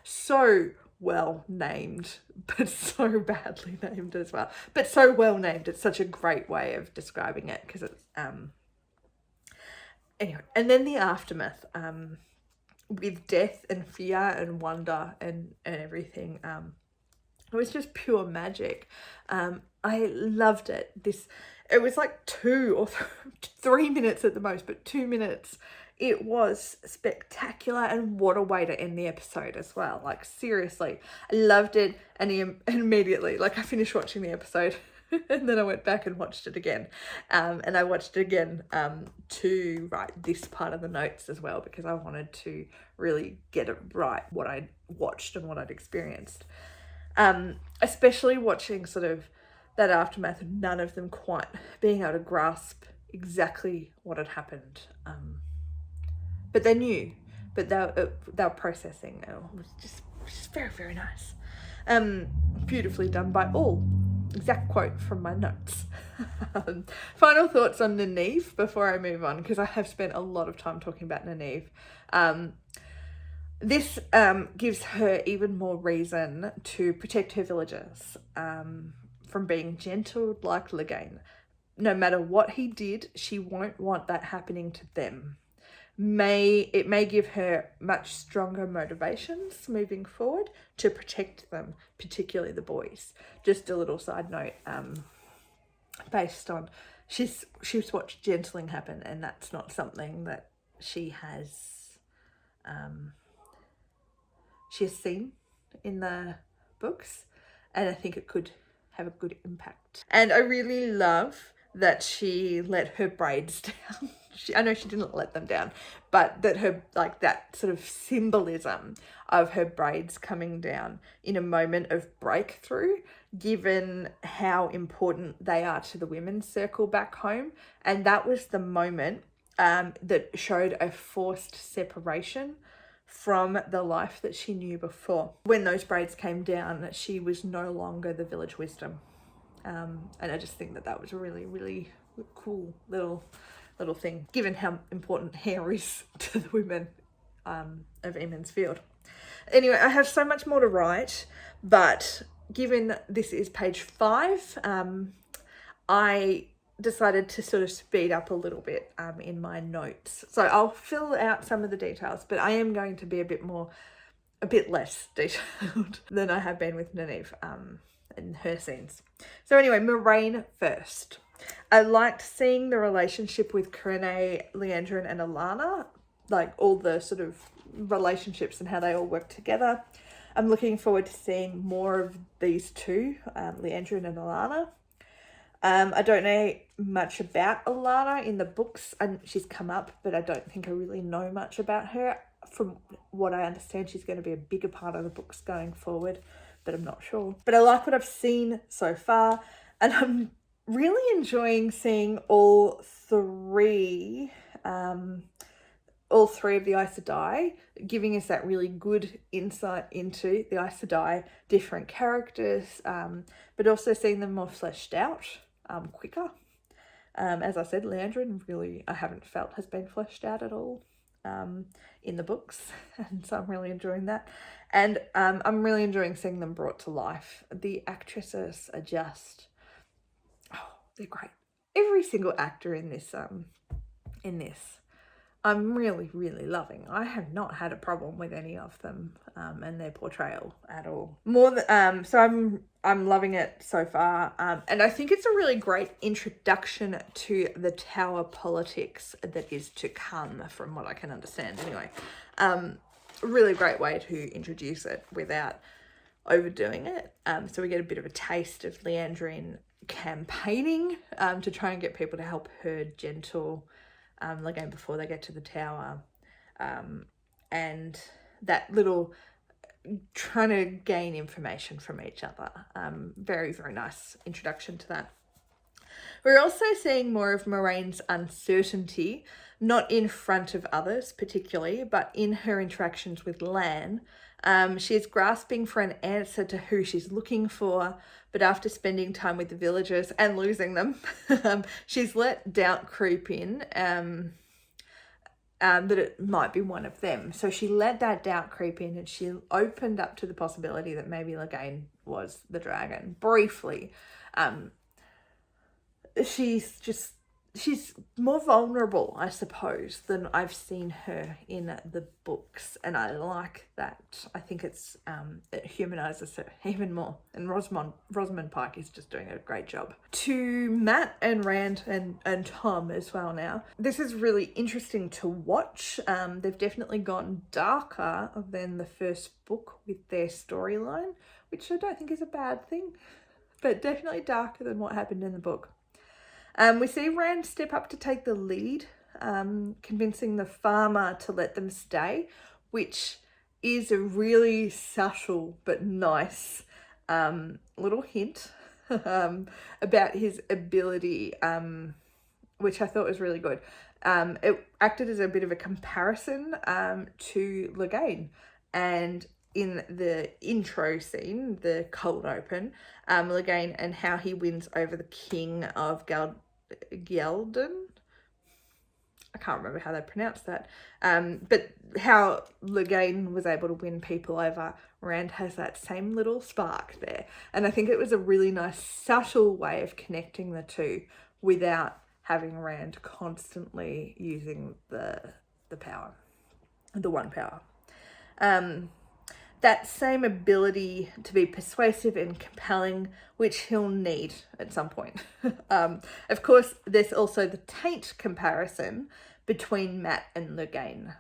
so well named, but so badly named as well. But so well named. It's such a great way of describing it, because it's anyway. And then the aftermath, with death and fear and wonder and everything. It was just pure magic. I loved it. It was like 2 or 3 minutes at the most, but 2 minutes. It was spectacular, and what a way to end the episode as well. Like, seriously, I loved it. And immediately, like, I finished watching the episode and then I went back and watched it again. And I watched it again to write this part of the notes as well, because I wanted to really get it right, what I'd watched and what I'd experienced. Especially watching sort of that aftermath of none of them quite being able to grasp exactly what had happened. But they knew, but they were processing. It was just very, very nice. Beautifully done by all. Exact quote from my notes. Final thoughts on Nynaeve before I move on, because I have spent a lot of time talking about Nynaeve. This gives her even more reason to protect her villagers from being gentled like Loghain. No matter what he did, she won't want that happening to them. It may give her much stronger motivations moving forward to protect them, particularly the boys. Just a little side note, based on she's watched gentling happen, and that's not something that she has seen in the books, and I think it could have a good impact. And I really love that she let her braids down. I know she didn't let them down, but that her, like, that sort of symbolism of her braids coming down in a moment of breakthrough, given how important they are to the women's circle back home. And that was the moment that showed a forced separation from the life that she knew before. When those braids came down, she was no longer the village wisdom. And I just think that was a really, really cool little thing, given how important hair is to the women of Emond's Field. Anyway, I have so much more to write, but given this is page 5, I decided to sort of speed up a little bit in my notes. So I'll fill out some of the details, but I am going to be a bit less detailed than I have been with Nynaeve and her scenes. So anyway, Moraine first. I liked seeing the relationship with Corene, Liandrin and Alanna, like all the sort of relationships and how they all work together. I'm looking forward to seeing more of these two, Liandrin and Alanna. I don't know much about Alanna in the books, and she's come up, but I don't think I really know much about her. from what I understand, she's going to be a bigger part of the books going forward, but I'm not sure. But I like what I've seen so far, and I'm really enjoying seeing all three of the Aes Sedai, giving us that really good insight into the Aes Sedai, different characters, but also seeing them more fleshed out quicker. As I said, Leandrin really, I haven't felt has been fleshed out at all in the books, and so I'm really enjoying that. And I'm really enjoying seeing them brought to life. The actresses are just, they're great. Every single actor in this I'm really, really loving. I have not had a problem with any of them and their portrayal at all. So I'm loving it so far, and I think it's a really great introduction to the Tower politics that is to come, from what I can understand. Anyway, really great way to introduce it without overdoing it. So we get a bit of a taste of Leandrin campaigning to try and get people to help her gentle again before they get to the tower, and that little trying to gain information from each other. Very, very nice introduction to that. We're also seeing more of Moiraine's uncertainty, not in front of others particularly, but in her interactions with Lan. She is grasping for an answer to who she's looking for, but after spending time with the villagers and losing them, she's let doubt creep in that it might be one of them. So she let that doubt creep in, and she opened up to the possibility that maybe Lagain was the dragon. Briefly, she's more vulnerable, I suppose, than I've seen her in the books, and I like that. I think it humanises her even more, and Rosamund Pike is just doing a great job. To Matt and Rand and Tom as well now. This is really interesting to watch. They've definitely gone darker than the first book with their storyline, which I don't think is a bad thing, but definitely darker than what happened in the book. We see Rand step up to take the lead, convincing the farmer to let them stay, which is a really subtle but nice little hint about his ability, which I thought was really good. It acted as a bit of a comparison to Lagain, and in the intro scene, the cold open, Lagain and how he wins over the king of Gelden. I can't remember how they pronounce that. But how Lagain was able to win people over, Rand has that same little spark there. And I think it was a really nice, subtle way of connecting the two without having Rand constantly using the power, the one power. That same ability to be persuasive and compelling, which he'll need at some point. Of course, there's also the taint comparison between Matt and Lagain.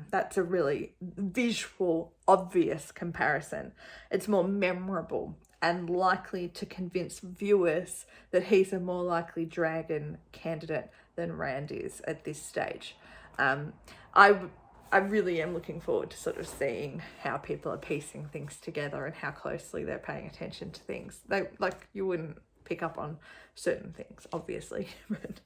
That's a really visual, obvious comparison. It's more memorable and likely to convince viewers that he's a more likely dragon candidate than Rand is at this stage. I really am looking forward to sort of seeing how people are piecing things together and how closely they're paying attention to things. You wouldn't pick up on certain things, obviously. But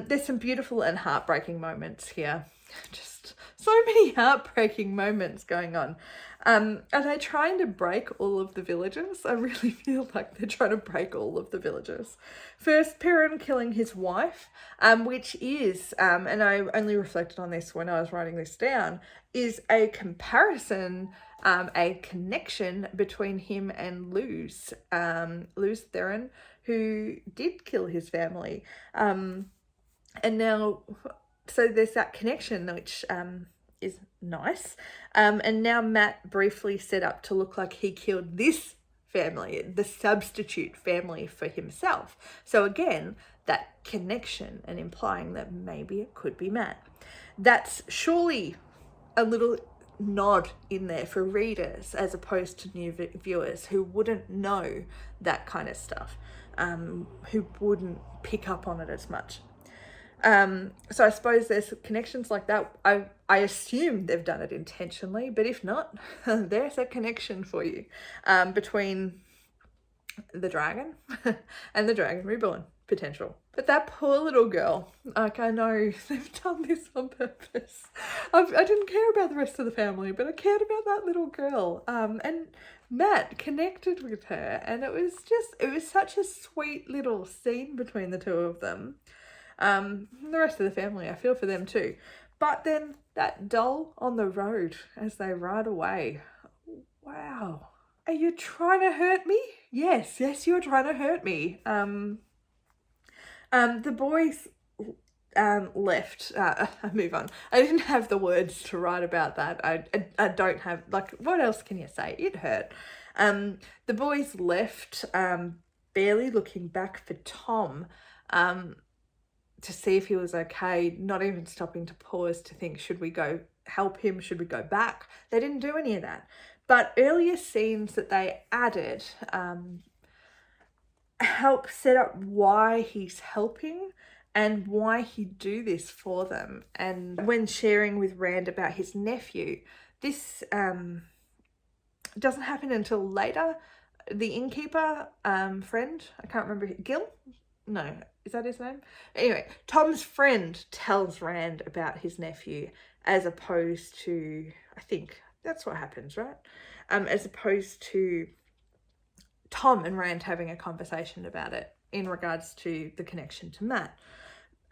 there's some beautiful and heartbreaking moments here. Just so many heartbreaking moments going on. Are they trying to break all of the villagers? I really feel like they're trying to break all of the villagers. First, Perrin killing his wife, which is, and I only reflected on this when I was writing this down, is a comparison, a connection between him and Luz Theron, who did kill his family. And now, so there's that connection, which is nice. And now Matt briefly set up to look like he killed this family, the substitute family for himself. So again, that connection and implying that maybe it could be Matt. That's surely a little nod in there for readers as opposed to new viewers who wouldn't know that kind of stuff, who wouldn't pick up on it as much. So I suppose there's connections like that. I assume they've done it intentionally, but if not, there's a connection for you between the dragon and the dragon reborn potential. But that poor little girl, like, I know they've done this on purpose. I didn't care about the rest of the family, but I cared about that little girl. And Matt connected with her, and it was such a sweet little scene between the two of them. The rest of the family, I feel for them too. But then that doll on the road as they ride away. Wow. Are you trying to hurt me? Yes, you're trying to hurt me. The boys left. I move on. I didn't have the words to write about that. I don't have, like, what else can you say? It hurt. The boys left, barely looking back for Tom, to see if he was okay, not even stopping to pause to think, should we go help him? Should we go back? They didn't do any of that. But earlier scenes that they added help set up why he's helping and why he'd do this for them. And when sharing with Rand about his nephew, this doesn't happen until later. The innkeeper friend, I can't remember, Gil? No, is that his name? Anyway, Tom's friend tells Rand about his nephew, as opposed to, I think that's what happens, right? As opposed to Tom and Rand having a conversation about it in regards to the connection to Matt.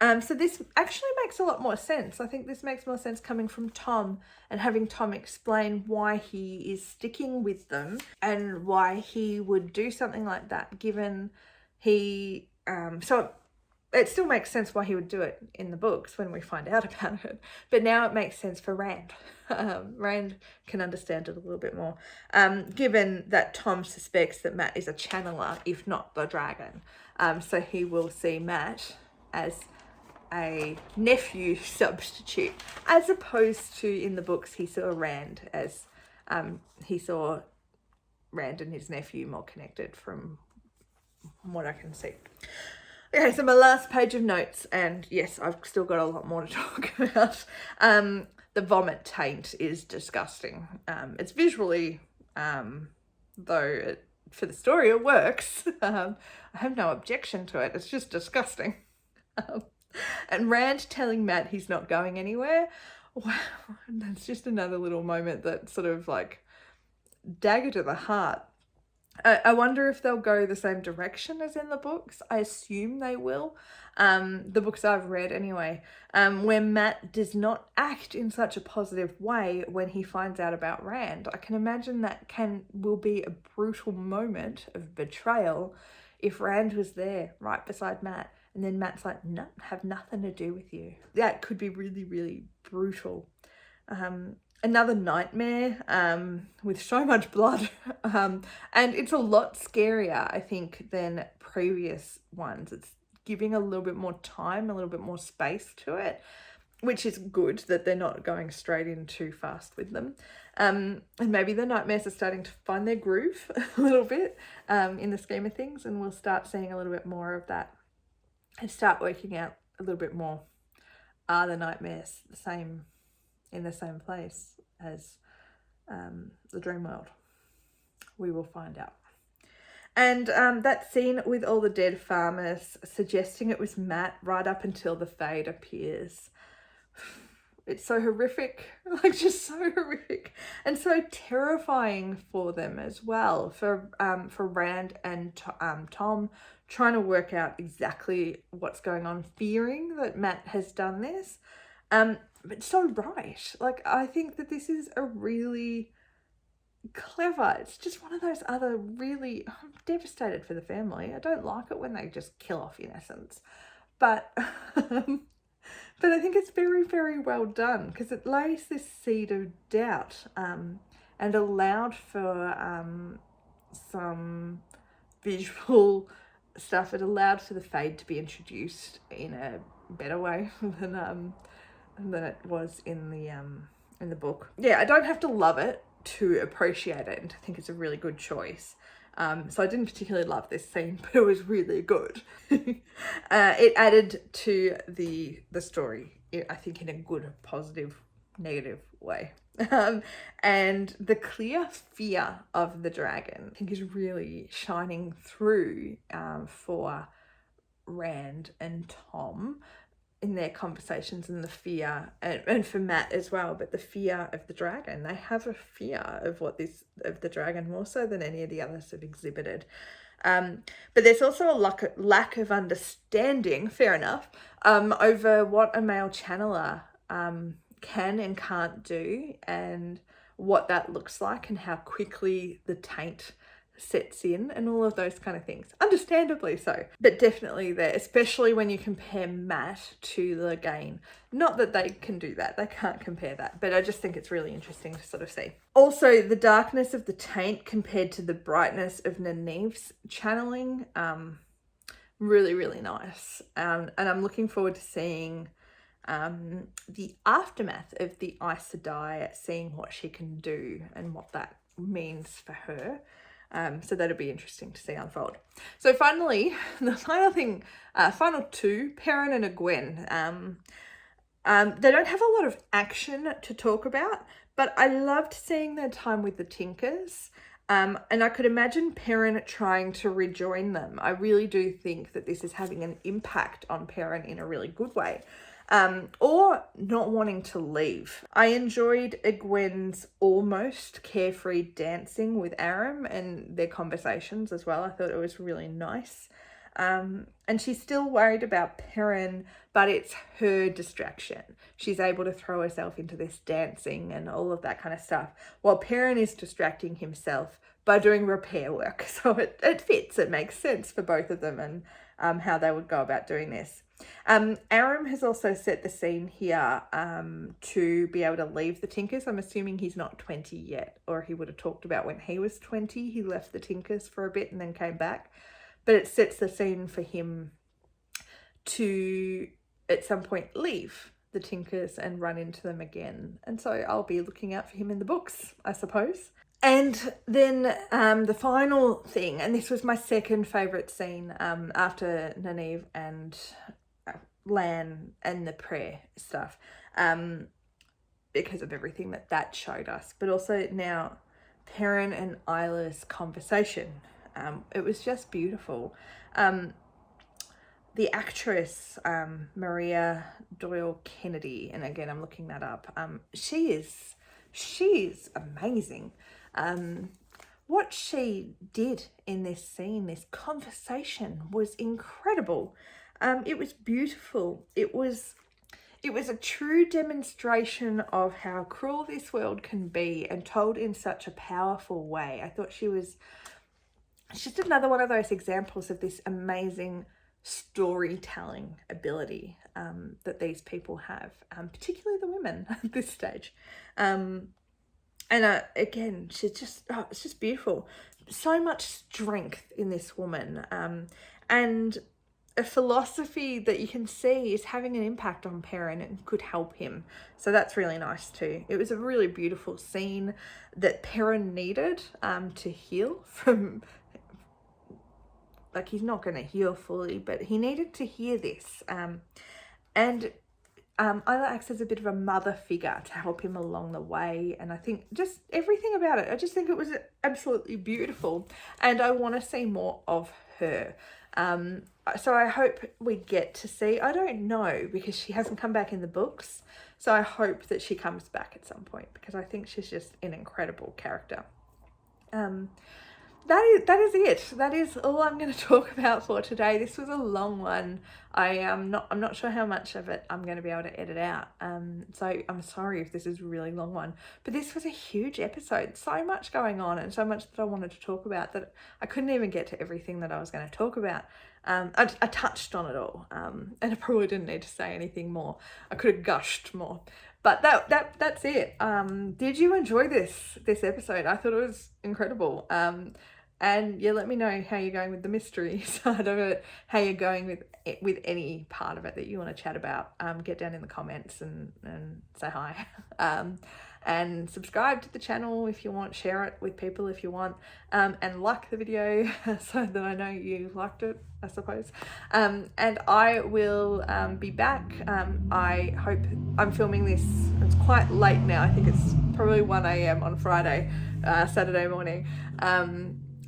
So this actually makes a lot more sense. I think this makes more sense coming from Tom and having Tom explain why he is sticking with them and why he would do something like that, given he... So it still makes sense why he would do it in the books when we find out about it. But now it makes sense for Rand. Rand can understand it a little bit more, given that Tom suspects that Matt is a channeler, if not the dragon. So he will see Matt as a nephew substitute, as opposed to in the books he saw Rand as he saw Rand and his nephew more connected from what I can see. Okay, so my last page of notes, and yes, I've still got a lot more to talk about. The vomit taint is disgusting. It's visually, though for the story it works. I have no objection to it. It's just disgusting. And Rand telling Matt he's not going anywhere. Wow, that's just another little moment that sort of like dagger to the heart. I wonder if they'll go the same direction as in the books. I assume they will. The books I've read anyway, where Matt does not act in such a positive way when he finds out about Rand. I can imagine that will be a brutal moment of betrayal if Rand was there right beside Matt and then Matt's like, no, have nothing to do with you. That could be really, really brutal. Another nightmare with so much blood, and it's a lot scarier, I think, than previous ones. It's giving a little bit more time, a little bit more space to it, which is good that they're not going straight in too fast with them. And maybe the nightmares are starting to find their groove a little bit in the scheme of things, and we'll start seeing a little bit more of that and start working out a little bit more. Are the nightmares in the same place as the dream world? We will find out. And that scene with all the dead farmers suggesting it was Matt right up until the fade appears. It's so horrific, like just so horrific, and so terrifying for them as well, for Rand and Tom, trying to work out exactly what's going on, fearing that Matt has done this. But so right. Like, I think that this is a really clever, it's just one of those other really, I'm devastated for the family. I don't like it when they just kill off innocents. But, but I think it's very, very well done because it lays this seed of doubt and allowed for some visual stuff. It allowed for the fade to be introduced in a better way than it was in the book. Yeah, I don't have to love it to appreciate it and to think it's a really good choice. So I didn't particularly love this scene, but it was really good. It added to the story, I think, in a good, positive, negative way. And the clear fear of the dragon, I think, is really shining through for Rand and Tom in their conversations, and the fear, and for Matt as well, but the fear of the dragon. They have a fear of the dragon more so than any of the others have exhibited. But there's also a lack of understanding, fair enough, over what a male channeler can and can't do, and what that looks like, and how quickly the taint sets in, and all of those kind of things. Understandably so, but definitely there, especially when you compare Matt to Legane. Not that they can do that, they can't compare that, but I just think it's really interesting to sort of see. Also, the darkness of the taint compared to the brightness of Nynaeve's channeling, really, really nice. And I'm looking forward to seeing the aftermath of the Aes Sedai, seeing what she can do and what that means for her. So that'll be interesting to see unfold. So finally, the final thing, final two, Perrin and Egwene. They don't have a lot of action to talk about, but I loved seeing their time with the Tinkers. And I could imagine Perrin trying to rejoin them. I really do think that this is having an impact on Perrin in a really good way. Or not wanting to leave. I enjoyed Egwene's almost carefree dancing with Aram and their conversations as well. I thought it was really nice. And she's still worried about Perrin, but it's her distraction. She's able to throw herself into this dancing and all of that kind of stuff, while Perrin is distracting himself by doing repair work. So it fits, it makes sense for both of them, and how they would go about doing this. Aram has also set the scene here to be able to leave the Tinkers. I'm assuming he's not 20 yet, or he would have talked about when he was 20. He left the Tinkers for a bit and then came back. But it sets the scene for him to, at some point, leave the Tinkers and run into them again. And so I'll be looking out for him in the books, I suppose. And then the final thing, and this was my second favourite scene after Nynaeve and Lan and the prayer stuff, because of everything that showed us, but also now Perrin and Isla's conversation. It was just beautiful. The actress, Maria Doyle Kennedy, and again, I'm looking that up. She's amazing. What she did in this scene, this conversation, was incredible. It was beautiful. It was a true demonstration of how cruel this world can be, and told in such a powerful way. I thought she's just another one of those examples of this amazing storytelling ability that these people have, particularly the women at this stage. And again, it's just beautiful. So much strength in this woman, and a philosophy that you can see is having an impact on Perrin and could help him. So that's really nice too. It was a really beautiful scene that Perrin needed to heal from. Like, he's not going to heal fully, but he needed to hear this. And Isla acts as a bit of a mother figure to help him along the way. And I think just everything about it, I just think it was absolutely beautiful. And I want to see more of her. So I hope we get to see, I don't know, because she hasn't come back in the books. So I hope that she comes back at some point, because I think she's just an incredible character. That is it. That is all I'm going to talk about for today. This was a long one. I'm not sure how much of it I'm going to be able to edit out. So I'm sorry if this is a really long one, but this was a huge episode. So much going on, and so much that I wanted to talk about that I couldn't even get to everything that I was going to talk about. I touched on it all, and I probably didn't need to say anything more. I could have gushed more. But that's it. Did you enjoy this episode? I thought it was incredible. And yeah, let me know how you're going with the mystery side of it, how you're going with any part of it that you want to chat about. Get down in the comments and say hi. and subscribe to the channel if you want, share it with people if you want, and like the video so that I know you liked it, I suppose. And I will be back. I hope, I'm filming this, it's quite late now, I think it's probably 1 a.m. on Friday, Saturday morning.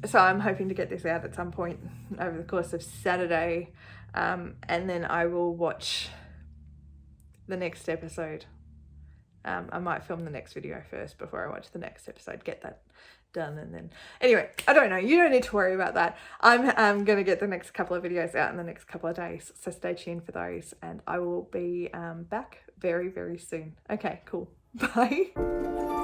So I'm hoping to get this out at some point over the course of Saturday, and then I will watch the next episode. I might film the next video first before I watch the next episode, get that done, and then anyway, I don't know, you don't need to worry about that. I'm gonna get the next couple of videos out in the next couple of days, so stay tuned for those, and I will be back very, very soon. Okay, cool. Bye.